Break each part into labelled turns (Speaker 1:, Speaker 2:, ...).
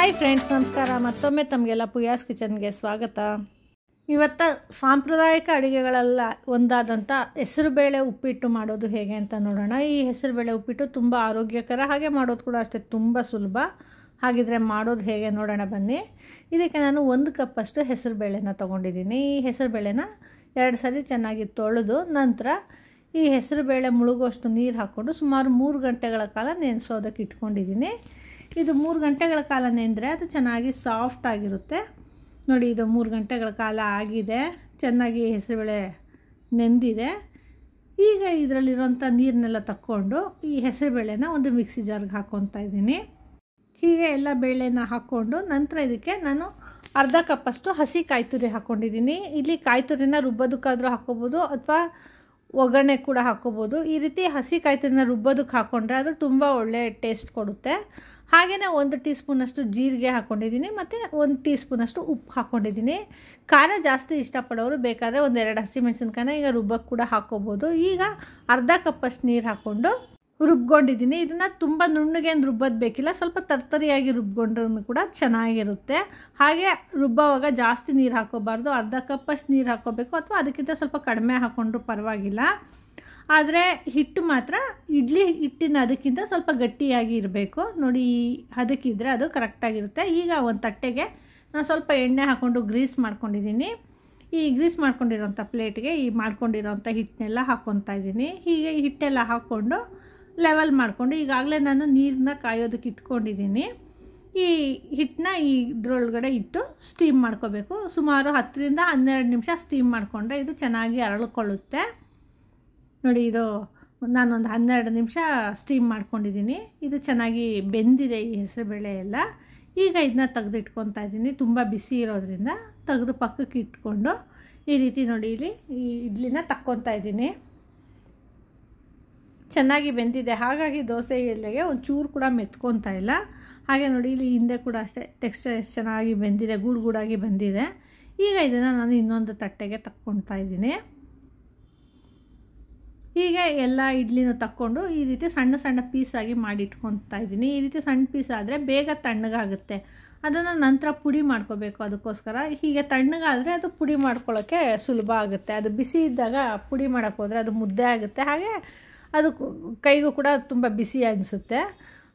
Speaker 1: Hi friends, ನಮಸ್ಕಾರ. ಮತ್ತೊಮ್ಮೆ ತಮಗೆಲ್ಲ ಪುಯಾಸ್ ಕಿಚನ್ಗೆ ಸ್ವಾಗತ. ಇವತ್ತು ಸಾಂಪ್ರದಾಯಿಕ ಅಡುಗೆಗಳೆಲ್ಲ ಒಂದಾದಂಥ ಹೆಸರುಬೇಳೆ ಉಪ್ಪಿಟ್ಟು ಮಾಡೋದು ಹೇಗೆ ಅಂತ ನೋಡೋಣ. ಈ ಹೆಸರುಬೇಳೆ ಉಪ್ಪಿಟ್ಟು ತುಂಬ ಆರೋಗ್ಯಕರ, ಹಾಗೆ ಮಾಡೋದು ಕೂಡ ಅಷ್ಟೇ ತುಂಬ ಸುಲಭ. ಹಾಗಿದ್ರೆ ಮಾಡೋದು ಹೇಗೆ ನೋಡೋಣ ಬನ್ನಿ. ಇದಕ್ಕೆ ನಾನು 1 ಕಪ್ಪಷ್ಟು ಹೆಸರುಬೇಳೆನ ತೊಗೊಂಡಿದ್ದೀನಿ. ಈ ಹೆಸರುಬೇಳೆನ 2 ಸರಿ ಚೆನ್ನಾಗಿ ತೊಳೆದು ನಂತರ ಈ ಹೆಸರುಬೇಳೆ ಮುಳುಗುವಷ್ಟು ನೀರು ಹಾಕ್ಕೊಂಡು ಸುಮಾರು 3 ಗಂಟೆಗಳ ಕಾಲ ನೆನೆಸೋದಕ್ಕೆ ಇಟ್ಕೊಂಡಿದ್ದೀನಿ. ಇದು 3 ಗಂಟೆಗಳ ಕಾಲ ನೆಂದರೆ ಅದು ಚೆನ್ನಾಗಿ ಸಾಫ್ಟ್ ಆಗಿರುತ್ತೆ. ನೋಡಿ, ಇದು 3 ಗಂಟೆಗಳ ಕಾಲ ಆಗಿದೆ, ಚೆನ್ನಾಗಿ ಹೆಸರುಬೇಳೆ ನೆಂದಿದೆ. ಈಗ ಇದರಲ್ಲಿರೋಂಥ ನೀರನ್ನೆಲ್ಲ ತಕ್ಕೊಂಡು ಈ ಹೆಸರುಬೇಳೆನ ಒಂದು ಮಿಕ್ಸಿ ಜಾರ್ಗೆ ಹಾಕ್ಕೊತಾ ಇದ್ದೀನಿ. ಹೀಗೆ ಎಲ್ಲ ಬೇಳೆನ ಹಾಕ್ಕೊಂಡು ನಂತರ ಇದಕ್ಕೆ ನಾನು ಅರ್ಧ ಕಪ್ಪಷ್ಟು ಹಸಿ ಕಾಯಿ ತುರಿ ಹಾಕ್ಕೊಂಡಿದ್ದೀನಿ. ಇಲ್ಲಿ ಕಾಯಿ ತುರಿನ ರುಬ್ಬೋದಕ್ಕಾದರೂ ಹಾಕ್ಕೋಬೋದು ಅಥವಾ ಒಗ್ಗರಣೆ ಕೂಡ ಹಾಕ್ಕೋಬೋದು. ಈ ರೀತಿ ಹಸಿ ಕಾಯಿ ತುರಿನ ರುಬ್ಬೋದಕ್ಕೆ ಹಾಕ್ಕೊಂಡ್ರೆ ಅದು ತುಂಬ ಒಳ್ಳೆ ಟೇಸ್ಟ್ ಕೊಡುತ್ತೆ. ಹಾಗೆಯೇ 1 ಟೀ ಸ್ಪೂನಷ್ಟು ಜೀರಿಗೆ ಹಾಕ್ಕೊಂಡಿದ್ದೀನಿ ಮತ್ತು 1 ಟೀ ಸ್ಪೂನಷ್ಟು ಉಪ್ಪು ಹಾಕ್ಕೊಂಡಿದ್ದೀನಿ. ಖಾರ ಜಾಸ್ತಿ ಇಷ್ಟಪಡೋರು ಬೇಕಾದರೆ 1-2 ಹಸಿಮೆಣಸಿನ್ಕಾಯಿನ ಈಗ ರುಬ್ಬಕ್ಕೆ ಕೂಡ ಹಾಕ್ಕೋಬೋದು. ಈಗ ಅರ್ಧ ಕಪ್ಪಷ್ಟು ನೀರು ಹಾಕ್ಕೊಂಡು ರುಬ್ಕೊಂಡಿದ್ದೀನಿ. ಇದನ್ನು ತುಂಬ ನುಣ್ಣಗೇನು ರುಬ್ಬೋದು ಬೇಕಿಲ್ಲ, ಸ್ವಲ್ಪ ತರ್ತರಿಯಾಗಿ ರುಬ್ಕೊಂಡ್ರೂ ಕೂಡ ಚೆನ್ನಾಗಿರುತ್ತೆ. ಹಾಗೆ ರುಬ್ಬವಾಗ ಜಾಸ್ತಿ ನೀರು ಹಾಕ್ಕೋಬಾರ್ದು, ಅರ್ಧ ಕಪ್ಪಷ್ಟು ನೀರು ಹಾಕ್ಕೋಬೇಕು ಅಥವಾ ಅದಕ್ಕಿಂತ ಸ್ವಲ್ಪ ಕಡಿಮೆ ಹಾಕ್ಕೊಂಡ್ರೂ ಪರವಾಗಿಲ್ಲ. ಆದರೆ ಹಿಟ್ಟು ಮಾತ್ರ ಇಡ್ಲಿ ಹಿಟ್ಟಿನ ಅದಕ್ಕಿಂತ ಸ್ವಲ್ಪ ಗಟ್ಟಿಯಾಗಿ ಇರಬೇಕು. ನೋಡಿ, ಈ ಅದಕ್ಕಿದ್ರೆ ಅದು ಕರೆಕ್ಟಾಗಿರುತ್ತೆ. ಈಗ ಒಂದು ತಟ್ಟೆಗೆ ನಾನು ಸ್ವಲ್ಪ ಎಣ್ಣೆ ಹಾಕ್ಕೊಂಡು ಗ್ರೀಸ್ ಮಾಡ್ಕೊಂಡಿದ್ದೀನಿ. ಈ ಗ್ರೀಸ್ ಮಾಡ್ಕೊಂಡಿರೋಂಥ ಪ್ಲೇಟ್ಗೆ ಈ ಮಾಡ್ಕೊಂಡಿರೋಂಥ ಹಿಟ್ಟನ್ನೆಲ್ಲ ಹಾಕ್ಕೊತಾ ಇದ್ದೀನಿ. ಹೀಗೆ ಈ ಹಿಟ್ಟೆಲ್ಲ ಹಾಕ್ಕೊಂಡು ಲೆವೆಲ್ ಮಾಡಿಕೊಂಡು ಈಗಾಗಲೇ ನಾನು ನೀರನ್ನ ಕಾಯೋದಕ್ಕೆ ಇಟ್ಕೊಂಡಿದ್ದೀನಿ. ಈ ಹಿಟ್ಟನ್ನ ಇದ್ರೊಳಗಡೆ ಇಟ್ಟು ಸ್ಟೀಮ್ ಮಾಡ್ಕೋಬೇಕು. ಸುಮಾರು 10ರಿಂದ 12 ನಿಮಿಷ ಸ್ಟೀಮ್ ಮಾಡಿಕೊಂಡ್ರೆ ಇದು ಚೆನ್ನಾಗಿ ಅರಳ್ಕೊಳ್ಳುತ್ತೆ. ನೋಡಿ, ಇದು ನಾನೊಂದು 12 ನಿಮಿಷ ಸ್ಟೀಮ್ ಮಾಡ್ಕೊಂಡಿದ್ದೀನಿ. ಇದು ಚೆನ್ನಾಗಿ ಬೆಂದಿದೆ ಈ ಹೆಸರುಬೇಳೆ ಎಲ್ಲ. ಈಗ ಇದನ್ನ ತೆಗೆದಿಟ್ಕೊತಾ ಇದ್ದೀನಿ. ತುಂಬ ಬಿಸಿ ಇರೋದ್ರಿಂದ ತೆಗೆದು ಪಕ್ಕಕ್ಕೆ ಇಟ್ಕೊಂಡು ಈ ರೀತಿ ನೋಡಿ ಇಲ್ಲಿ ಈ ಇಡ್ಲಿನ ತಕ್ಕೊತಾ ಇದ್ದೀನಿ. ಚೆನ್ನಾಗಿ ಬೆಂದಿದೆ, ಹಾಗಾಗಿ ದೋಸೆ ಎಲೆಗೆ ಒಂಚೂರು ಕೂಡ ಮೆತ್ಕೊತಾ ಇಲ್ಲ. ಹಾಗೆ ನೋಡಿ, ಇಲ್ಲಿ ಹಿಂದೆ ಕೂಡ ಅಷ್ಟೇ ಟೆಕ್ಸ್ಚರ್ ಎಷ್ಟು ಚೆನ್ನಾಗಿ ಬೆಂದಿದೆ, ಗೂಡಾಗಿ ಬೆಂದಿದೆ. ಈಗ ಇದನ್ನು ನಾನು ಇನ್ನೊಂದು ತಟ್ಟೆಗೆ ತಕ್ಕೊತಾ ಇದ್ದೀನಿ. ಹೀಗೆ ಎಲ್ಲ ಇಡ್ಲಿನೂ ತಕ್ಕೊಂಡು ಈ ರೀತಿ ಸಣ್ಣ ಸಣ್ಣ ಪೀಸಾಗಿ ಮಾಡಿ ಇಟ್ಕೊತಾ ಇದ್ದೀನಿ. ಈ ರೀತಿ ಸಣ್ಣ ಪೀಸ್ ಆದರೆ ಬೇಗ ತಣ್ಣಗಾಗುತ್ತೆ. ಅದನ್ನು ನಂತರ ಪುಡಿ ಮಾಡ್ಕೋಬೇಕು. ಅದಕ್ಕೋಸ್ಕರ ಹೀಗೆ ತಣ್ಣಗಾದರೆ ಅದು ಪುಡಿ ಮಾಡ್ಕೊಳ್ಳೋಕ್ಕೆ ಸುಲಭ ಆಗುತ್ತೆ. ಅದು ಬಿಸಿ ಇದ್ದಾಗ ಪುಡಿ ಮಾಡೋಕ್ಕೆ ಹೋದರೆ ಅದು ಮುದ್ದೆ ಆಗುತ್ತೆ, ಹಾಗೆ ಅದು ಕೈಗೂ ಕೂಡ ತುಂಬ ಬಿಸಿ ಅನಿಸುತ್ತೆ.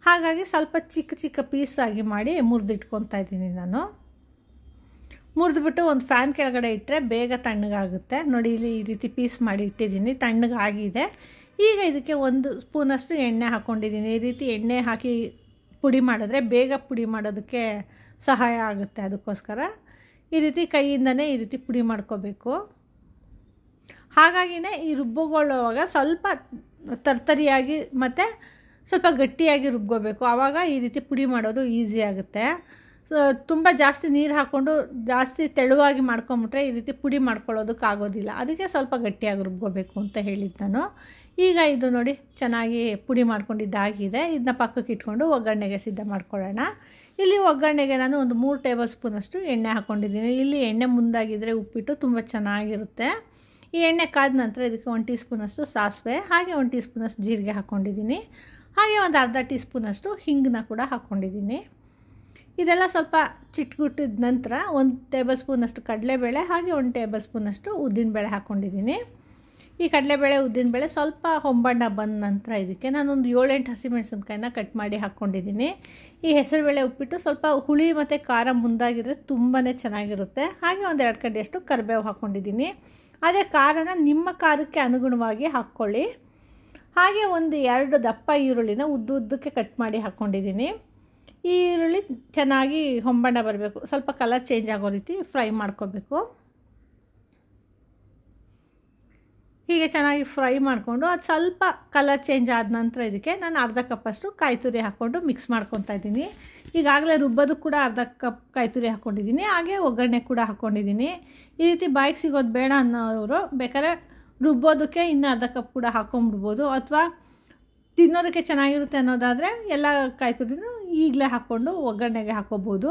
Speaker 1: ಹಾಗಾಗಿ ಸ್ವಲ್ಪ ಚಿಕ್ಕ ಚಿಕ್ಕ ಪೀಸಾಗಿ ಮಾಡಿ ಮುರಿದಿಟ್ಕೊತಾ ಇದ್ದೀನಿ. ನಾನು ಮುರಿದ್ಬಿಟ್ಟು ಒಂದು ಫ್ಯಾನ್ ಕೆಳಗಡೆ ಇಟ್ಟರೆ ಬೇಗ ತಣ್ಣಗಾಗುತ್ತೆ. ನೋಡಿ, ಇಲ್ಲಿ ಈ ರೀತಿ ಪೀಸ್ ಮಾಡಿ ಇಟ್ಟಿದ್ದೀನಿ, ತಣ್ಣಗಾಗಿದೆ. ಈಗ ಇದಕ್ಕೆ 1 ಸ್ಪೂನಷ್ಟು ಎಣ್ಣೆ ಹಾಕ್ಕೊಂಡಿದ್ದೀನಿ. ಈ ರೀತಿ ಎಣ್ಣೆ ಹಾಕಿ ಪುಡಿ ಮಾಡಿದ್ರೆ ಬೇಗ ಪುಡಿ ಮಾಡೋದಕ್ಕೆ ಸಹಾಯ ಆಗುತ್ತೆ. ಅದಕ್ಕೋಸ್ಕರ ಈ ರೀತಿ ಕೈಯಿಂದನೇ ಈ ರೀತಿ ಪುಡಿ ಮಾಡ್ಕೋಬೇಕು. ಹಾಗಾಗಿನೇ ಈ ರುಬ್ಬುಗೊಳ್ಳುವಾಗ ಸ್ವಲ್ಪ ತರ್ತರಿಯಾಗಿ ಮತ್ತು ಸ್ವಲ್ಪ ಗಟ್ಟಿಯಾಗಿ ರುಬ್ಕೋಬೇಕು. ಆವಾಗ ಈ ರೀತಿ ಪುಡಿ ಮಾಡೋದು ಈಸಿ ಆಗುತ್ತೆ. ತುಂಬ ಜಾಸ್ತಿ ನೀರು ಹಾಕ್ಕೊಂಡು ಜಾಸ್ತಿ ತೆಳುವಾಗಿ ಮಾಡ್ಕೊಂಬಿಟ್ರೆ ಈ ರೀತಿ ಪುಡಿ ಮಾಡ್ಕೊಳ್ಳೋದಕ್ಕಾಗೋದಿಲ್ಲ. ಅದಕ್ಕೆ ಸ್ವಲ್ಪ ಗಟ್ಟಿಯಾಗಿ ರುಬ್ಕೋಬೇಕು ಅಂತ ಹೇಳಿದ್ದು ನಾನು. ಈಗ ಇದು ನೋಡಿ ಚೆನ್ನಾಗಿ ಪುಡಿ ಮಾಡ್ಕೊಂಡಿದ್ದಾಗಿದೆ. ಇದನ್ನ ಪಕ್ಕಕ್ಕೆ ಇಟ್ಕೊಂಡು ಒಗ್ಗರಣೆಗೆ ಸಿದ್ಧ ಮಾಡ್ಕೊಳ್ಳೋಣ. ಇಲ್ಲಿ ಒಗ್ಗರಣೆಗೆ ನಾನು ಒಂದು 3 ಟೇಬಲ್ ಸ್ಪೂನಷ್ಟು ಎಣ್ಣೆ ಹಾಕ್ಕೊಂಡಿದ್ದೀನಿ. ಇಲ್ಲಿ ಎಣ್ಣೆ ಮುಂದಾಗಿದ್ದರೆ ಉಪ್ಪಿಟ್ಟು ತುಂಬ ಚೆನ್ನಾಗಿರುತ್ತೆ. ಈ ಎಣ್ಣೆ ಕಾದ ನಂತರ ಇದಕ್ಕೆ 1 ಟೀ ಸ್ಪೂನಷ್ಟು ಸಾಸಿವೆ, ಹಾಗೆ 1 ಟೀ ಸ್ಪೂನಷ್ಟು ಜೀರಿಗೆ ಹಾಕ್ಕೊಂಡಿದ್ದೀನಿ. ಹಾಗೆ ಒಂದು ಅರ್ಧ ಟೀ ಸ್ಪೂನಷ್ಟು ಹಿಂಗನ್ನ ಕೂಡ ಹಾಕ್ಕೊಂಡಿದ್ದೀನಿ. ಇದೆಲ್ಲ ಸ್ವಲ್ಪ ಚಿಟ್ಗುಟ್ಟಿದ ನಂತರ 1 ಟೇಬಲ್ ಸ್ಪೂನಷ್ಟು ಕಡಲೆಬೇಳೆ, ಹಾಗೆ 1 ಟೇಬಲ್ ಸ್ಪೂನಷ್ಟು ಉದ್ದಿನಬೇಳೆ ಹಾಕ್ಕೊಂಡಿದ್ದೀನಿ. ಈ ಕಡಲೆಬೇಳೆ ಉದ್ದಿನಬೇಳೆ ಸ್ವಲ್ಪ ಹೊಂಬಣ್ಣ ಬಂದ ನಂತರ ಇದಕ್ಕೆ ನಾನೊಂದು 7-8 ಹಸಿಮೆಣಸಿನ್ಕಾಯಿನ ಕಟ್ ಮಾಡಿ ಹಾಕ್ಕೊಂಡಿದ್ದೀನಿ. ಈ ಹೆಸರುಬೇಳೆ ಉಪ್ಪಿಟ್ಟು ಸ್ವಲ್ಪ ಹುಳಿ ಮತ್ತು ಖಾರ ಮುಂದಾಗಿದ್ರೆ ತುಂಬಾ ಚೆನ್ನಾಗಿರುತ್ತೆ. ಹಾಗೆ 1-2 ಕಡ್ಡಿಯಷ್ಟು ಕರಿಬೇವು ಹಾಕ್ಕೊಂಡಿದ್ದೀನಿ. ಅದೇ ಖಾರನ ನಿಮ್ಮ ಖಾರಕ್ಕೆ ಅನುಗುಣವಾಗಿ ಹಾಕ್ಕೊಳ್ಳಿ. ಹಾಗೆ 1-2 ದಪ್ಪ ಈರುಳ್ಳಿನ ಉದ್ದಕ್ಕೆ ಕಟ್ ಮಾಡಿ ಹಾಕ್ಕೊಂಡಿದ್ದೀನಿ. ಈ ಈರುಳ್ಳಿ ಚೆನ್ನಾಗಿ ಹೊಂಬಣ್ಣ ಬರಬೇಕು, ಸ್ವಲ್ಪ ಕಲರ್ ಚೇಂಜ್ ಆಗೋ ರೀತಿ ಫ್ರೈ ಮಾಡ್ಕೋಬೇಕು. ಹೀಗೆ ಚೆನ್ನಾಗಿ ಫ್ರೈ ಮಾಡಿಕೊಂಡು ಅದು ಸ್ವಲ್ಪ ಕಲರ್ ಚೇಂಜ್ ಆದ ನಂತರ ಇದಕ್ಕೆ ನಾನು ಅರ್ಧ ಕಪ್ಪಷ್ಟು ಕಾಯಿ ತುರಿ ಹಾಕ್ಕೊಂಡು ಮಿಕ್ಸ್ ಮಾಡ್ಕೊತಾ ಇದ್ದೀನಿ. ಈಗಾಗಲೇ ರುಬ್ಬೋದಕ್ಕೆ ಕೂಡ ಅರ್ಧ ಕಪ್ ಕಾಯಿ ತುರಿ ಹಾಕ್ಕೊಂಡಿದ್ದೀನಿ. ಹಾಗೆ ಒಗ್ಗರಣೆ ಕೂಡ ಹಾಕ್ಕೊಂಡಿದ್ದೀನಿ. ಈ ರೀತಿ ಬಾಯಿಗೆ ಸಿಗೋದು ಬೇಡ ಅನ್ನೋರು ಬೇಕಾದ್ರೆ ರುಬ್ಬೋದಕ್ಕೆ ಇನ್ನೂ ಅರ್ಧ ಕಪ್ ಕೂಡ ಹಾಕ್ಕೊಂಬಿಡ್ಬೋದು, ಅಥವಾ ತಿನ್ನೋದಕ್ಕೆ ಚೆನ್ನಾಗಿರುತ್ತೆ ಅನ್ನೋದಾದರೆ ಎಲ್ಲ ಕಾಯಿ ತುರಿನೂ ಈಗಲೇ ಹಾಕ್ಕೊಂಡು ಒಗ್ಗರಣೆಗೆ ಹಾಕ್ಕೋಬೋದು.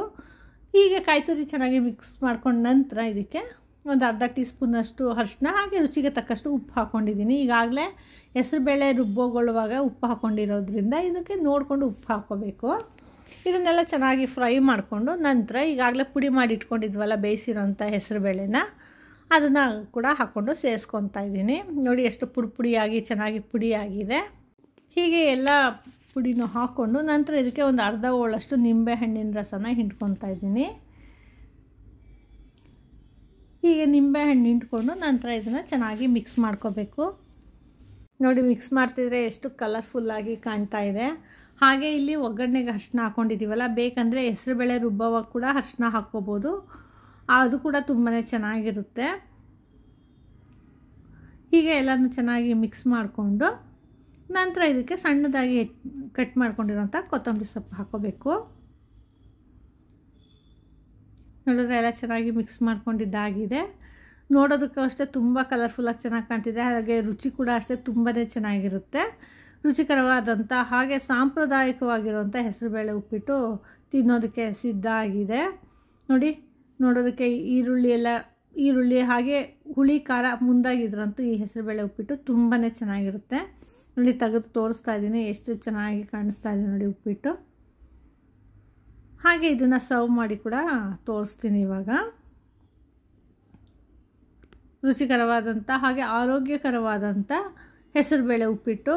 Speaker 1: ಹೀಗೆ ಕಾಯಿ ತುರಿ ಚೆನ್ನಾಗಿ ಮಿಕ್ಸ್ ಮಾಡ್ಕೊಂಡು ನಂತರ ಇದಕ್ಕೆ ಒಂದು ಅರ್ಧ ಟೀ ಸ್ಪೂನಷ್ಟು ಅರಿಶಿನ, ಹಾಗೆ ರುಚಿಗೆ ತಕ್ಕಷ್ಟು ಉಪ್ಪು ಹಾಕ್ಕೊಂಡಿದ್ದೀನಿ. ಈಗಾಗಲೇ ಹೆಸರುಬೇಳೆ ರುಬ್ಬೋಗೊಳ್ಳುವಾಗ ಉಪ್ಪು ಹಾಕ್ಕೊಂಡಿರೋದ್ರಿಂದ ಇದಕ್ಕೆ ನೋಡಿಕೊಂಡು ಉಪ್ಪು ಹಾಕ್ಕೋಬೇಕು. ಇದನ್ನೆಲ್ಲ ಚೆನ್ನಾಗಿ ಫ್ರೈ ಮಾಡಿಕೊಂಡು ನಂತರ ಈಗಾಗಲೇ ಪುಡಿ ಮಾಡಿ ಇಟ್ಕೊಂಡಿದ್ವಲ್ಲ ಬೇಯಿಸಿರೋಂಥ ಹೆಸರುಬೇಳೆನ ಅದನ್ನು ಕೂಡ ಹಾಕ್ಕೊಂಡು ಸೇರಿಸ್ಕೊತಾ ಇದ್ದೀನಿ. ನೋಡಿ ಎಷ್ಟು ಪುಡಿಯಾಗಿ ಚೆನ್ನಾಗಿ ಪುಡಿಯಾಗಿದೆ. ಹೀಗೆ ಎಲ್ಲ ಪುಡಿನೂ ಹಾಕ್ಕೊಂಡು ನಂತರ ಇದಕ್ಕೆ ಒಂದು ಅರ್ಧ ಹೋಳಷ್ಟು ನಿಂಬೆಹಣ್ಣಿನ ರಸನ ಹಿಂಡ್ಕೊತಾ ಇದ್ದೀನಿ. ಹೀಗೆ ನಿಂಬೆಹಣ್ಣು ಹಿಂಡ್ಕೊಂಡು ನಂತರ ಇದನ್ನು ಚೆನ್ನಾಗಿ ಮಿಕ್ಸ್ ಮಾಡ್ಕೋಬೇಕು. ನೋಡಿ ಮಿಕ್ಸ್ ಮಾಡ್ತಿದ್ರೆ ಎಷ್ಟು ಕಲರ್ಫುಲ್ಲಾಗಿ ಕಾಣ್ತಾ ಇದೆ. ಹಾಗೆ ಇಲ್ಲಿ ಒಗ್ಗರಣೆಗೆ ಅರಿಶಿನ ಹಾಕ್ಕೊಂಡಿದ್ದೀವಲ್ಲ, ಬೇಕಂದರೆ ಹೆಸರುಬೇಳೆ ರುಬ್ಬವಾಗ ಕೂಡ ಅರಿಶಿನ ಹಾಕ್ಕೋಬೋದು, ಅದು ಕೂಡ ತುಂಬಾ ಚೆನ್ನಾಗಿರುತ್ತೆ. ಹೀಗೆ ಎಲ್ಲನೂ ಚೆನ್ನಾಗಿ ಮಿಕ್ಸ್ ಮಾಡಿಕೊಂಡು ನಂತರ ಇದಕ್ಕೆ ಸಣ್ಣದಾಗಿ ಕಟ್ ಮಾಡ್ಕೊಂಡಿರೋಂಥ ಕೊತ್ತಂಬರಿ ಸೊಪ್ಪು ಹಾಕ್ಕೋಬೇಕು. ನೋಡಿದ್ರೆ ಎಲ್ಲ ಚೆನ್ನಾಗಿ ಮಿಕ್ಸ್ ಮಾಡ್ಕೊಂಡಿದ್ದಾಗಿದೆ. ನೋಡೋದಕ್ಕೂ ಅಷ್ಟೇ ತುಂಬ ಕಲರ್ಫುಲ್ಲಾಗಿ ಚೆನ್ನಾಗಿ ಕಾಣ್ತಿದೆ. ಹಾಗೆ ರುಚಿ ಕೂಡ ಅಷ್ಟೇ ತುಂಬಾ ಚೆನ್ನಾಗಿರುತ್ತೆ. ರುಚಿಕರವಾದಂಥ ಹಾಗೆ ಸಾಂಪ್ರದಾಯಿಕವಾಗಿರುವಂಥ ಹೆಸರುಬೇಳೆ ಉಪ್ಪಿಟ್ಟು ತಿನ್ನೋದಕ್ಕೆ ಸಿದ್ಧ ಆಗಿದೆ. ನೋಡಿ, ನೋಡೋದಕ್ಕೆ ಈರುಳ್ಳಿ ಹಾಗೆ ಹುಳಿ ಖಾರ ಮುಂದಾಗಿದ್ರಂತೂ ಈ ಹೆಸರುಬೇಳೆ ಉಪ್ಪಿಟ್ಟು ತುಂಬಾ ಚೆನ್ನಾಗಿರುತ್ತೆ. ನೋಡಿ ತೆಗೆದು ತೋರಿಸ್ತಾ ಇದ್ದೀನಿ, ಎಷ್ಟು ಚೆನ್ನಾಗಿ ಕಾಣಿಸ್ತಾ ಇದೆ ನೋಡಿ ಉಪ್ಪಿಟ್ಟು. ಹಾಗೆ ಇದನ್ನು ಸರ್ವ್ ಮಾಡಿ ಕೂಡ ತೋರಿಸ್ತೀನಿ ಇವಾಗ. ರುಚಿಕರವಾದಂಥ ಹಾಗೆ ಆರೋಗ್ಯಕರವಾದಂಥ ಹೆಸರುಬೇಳೆ ಉಪ್ಪಿಟ್ಟು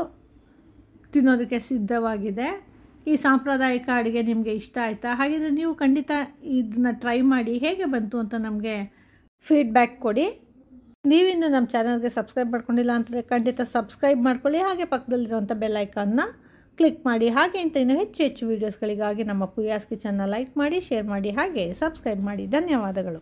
Speaker 1: ತಿನ್ನೋದಕ್ಕೆ ಸಿದ್ಧವಾಗಿದೆ. ಈ ಸಾಂಪ್ರದಾಯಿಕ ಅಡುಗೆ ನಿಮಗೆ ಇಷ್ಟ ಆಯಿತಾ? ಹಾಗಿದ್ರೆ ನೀವು ಖಂಡಿತ ಇದನ್ನು ಟ್ರೈ ಮಾಡಿ ಹೇಗೆ ಬಂತು ಅಂತ ನಮಗೆ ಫೀಡ್ಬ್ಯಾಕ್ ಕೊಡಿ. ನೀವಿನ್ನು ನಮ್ಮ ಚಾನಲ್ಗೆ ಸಬ್ಸ್ಕ್ರೈಬ್ ಮಾಡ್ಕೊಂಡಿಲ್ಲ ಅಂತಂದರೆ ಖಂಡಿತ ಸಬ್ಸ್ಕ್ರೈಬ್ ಮಾಡ್ಕೊಳ್ಳಿ. ಹಾಗೆ ಪಕ್ಕದಲ್ಲಿರುವಂಥ ಬೆಲ್ ಐಕಾನ್ನ ಕ್ಲಿಕ್ ಮಾಡಿ. ಹಾಗೆ ಇಂಥ ಇನ್ನೂ ಹೆಚ್ಚು ವೀಡಿಯೋಸ್ಗಳಿಗಾಗಿ ನಮ್ಮ ಪೂಯಾಸ್ ಕಿಚನ್ನ ಲೈಕ್ ಮಾಡಿ, ಶೇರ್ ಮಾಡಿ, ಹಾಗೆ ಸಬ್ಸ್ಕ್ರೈಬ್ ಮಾಡಿ. ಧನ್ಯವಾದಗಳು.